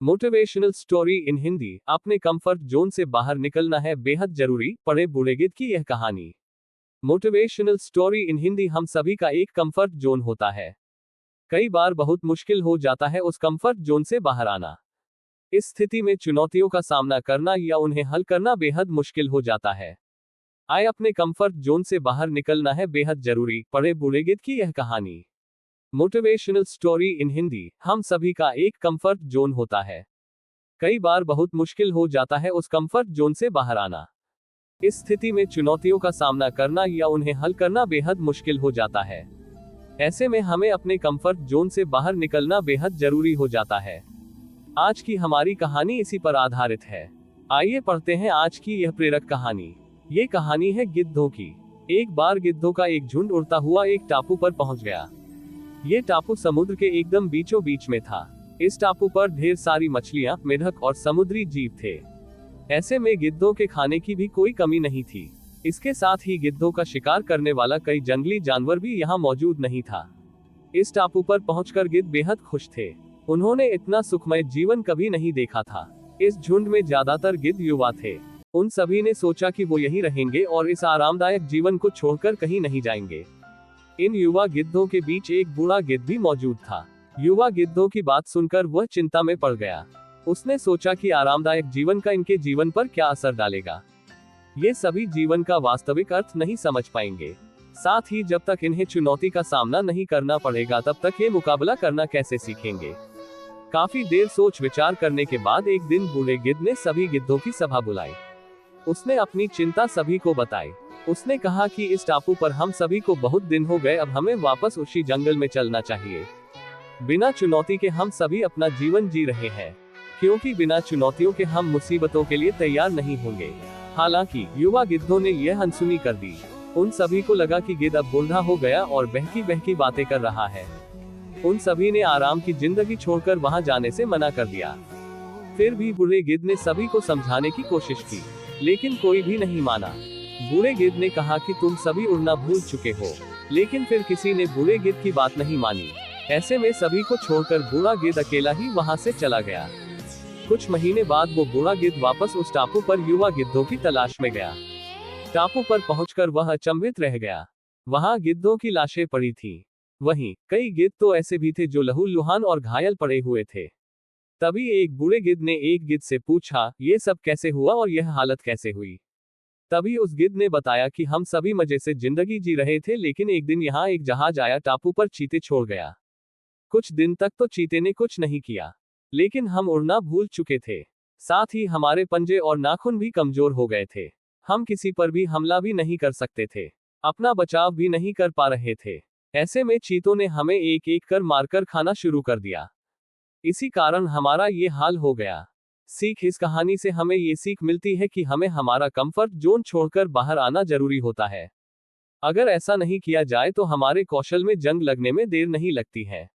Motivational story in Hindi. अपने comfort zone से बाहर निकलना है बेहद जरूरी, पढ़े बूढ़े गिद्ध की यह कहानी। Motivational story in Hindi. हम सभी का एक कंफर्ट जोन होता है। कई बार बहुत मुश्किल हो जाता है उस कंफर्ट जोन से बाहर आना। इस स्थिति में चुनौतियों का सामना करना या उन्हें हल करना बेहद मुश्किल हो जाता है। आए अपने कंफर्ट जोन से बाहर निकलना है बेहद जरूरी, पढ़े बूढ़े गिद्ध की यह कहानी। Motivational story in Hindi. हम सभी का एक कंफर्ट जोन होता है। कई बार बहुत मुश्किल हो जाता है उस कंफर्ट जोन से बाहर आना। इस स्थिति में चुनौतियों का सामना करना या उन्हें हल करना बेहद मुश्किल हो जाता है। ऐसे में हमें अपने कंफर्ट जोन से बाहर निकलना बेहद जरूरी हो जाता है। आज की हमारी कहानी इसी पर आधारित है। आइए पढ़ते हैं आज की यह प्रेरक कहानी। ये कहानी है गिद्धों की। एक बार गिद्धों का एक झुंड उड़ता हुआ एक टापू पर पहुंच गया। ये टापू समुद्र के एकदम बीचों बीच में था। इस टापू पर ढेर सारी मछलियां, मेढक और समुद्री जीव थे। ऐसे में गिद्धों के खाने की भी कोई कमी नहीं थी। इसके साथ ही गिद्धों का शिकार करने वाला कई जंगली जानवर भी यहाँ मौजूद नहीं था। इस टापू पर पहुंचकर गिद्ध बेहद खुश थे। उन्होंने इतना सुखमय जीवन कभी नहीं देखा था। इस झुंड में ज्यादातर गिद्ध युवा थे। उन सभी ने सोचा कि वो यहीं रहेंगे और इस आरामदायक जीवन को छोड़कर कहीं नहीं जाएंगे। इन युवा गिद्धों के बीच एक बूढ़ा गिद्ध भी मौजूद था। युवा गिद्धों की बात सुनकर वह चिंता में पड़ गया। उसने सोचा कि आरामदायक जीवन का इनके जीवन पर क्या असर डालेगा। ये सभी जीवन का वास्तविक अर्थ नहीं समझ पाएंगे। साथ ही जब तक इन्हें चुनौती का सामना नहीं करना पड़ेगा तब तक ये मुकाबला करना कैसे सीखेंगे। काफी देर सोच विचार करने के बाद एक दिन बूढ़े गिद्ध ने सभी गिद्धों की सभा बुलाई। उसने अपनी चिंता सभी को बताई। उसने कहा कि इस टापू पर हम सभी को बहुत दिन हो गए, अब हमें वापस उसी जंगल में चलना चाहिए। बिना चुनौती के हम सभी अपना जीवन जी रहे हैं, क्योंकि बिना चुनौतियों के हम मुसीबतों के लिए तैयार नहीं होंगे। हालांकि युवा गिद्धों ने यह अनसुनी कर दी। उन सभी को लगा कि गिद्ध अब बूढ़ा हो गया और बहकी बहकी बातें कर रहा है। उन सभी ने आराम की जिंदगी छोड़कर वहां जाने से मना कर दिया। फिर भी बूढ़े गिद्ध ने सभी को समझाने की कोशिश की, लेकिन कोई भी नहीं माना। बूढ़े गिद्ध ने कहा कि तुम सभी उड़ना भूल चुके हो, लेकिन फिर किसी ने बूढ़े गिद्ध की बात नहीं मानी। ऐसे में सभी को छोड़कर बूढ़ा गिद्ध अकेला ही वहां से चला गया। कुछ महीने बाद वो बूढ़ा गिद्ध वापस उस टापू पर युवा गिद्धों की तलाश में गया। टापू पर पहुंचकर वह अचंभित रह गया। वहां गिद्धों की लाशें पड़ी थी। वहीं कई गिद्ध तो ऐसे भी थे जो लहूलुहान और घायल पड़े हुए थे। तभी एक बूढ़े गिद्ध ने एक गिद्ध से पूछा, ये सब कैसे हुआ और यह हालत कैसे हुई। तभी उस गिद्ध ने बताया कि हम सभी मजे से जिंदगी जी रहे थे, लेकिन एक दिन यहाँ एक जहाज आया, टापू पर चीते छोड़ गया। कुछ दिन तक तो चीते ने कुछ नहीं किया, लेकिन हम उड़ना भूल चुके थे। साथ ही हमारे पंजे और नाखून भी कमजोर हो गए थे। हम किसी पर भी हमला भी नहीं कर सकते थे, अपना बचाव भी नहीं कर पा रहे थे। ऐसे में चीतों ने हमें एक एक कर मारकर खाना शुरू कर दिया। इसी कारण हमारा ये हाल हो गया। सीख। इस कहानी से हमें ये सीख मिलती है कि हमें हमारा कंफर्ट जोन छोड़कर बाहर आना जरूरी होता है। अगर ऐसा नहीं किया जाए तो हमारे कौशल में जंग लगने में देर नहीं लगती है।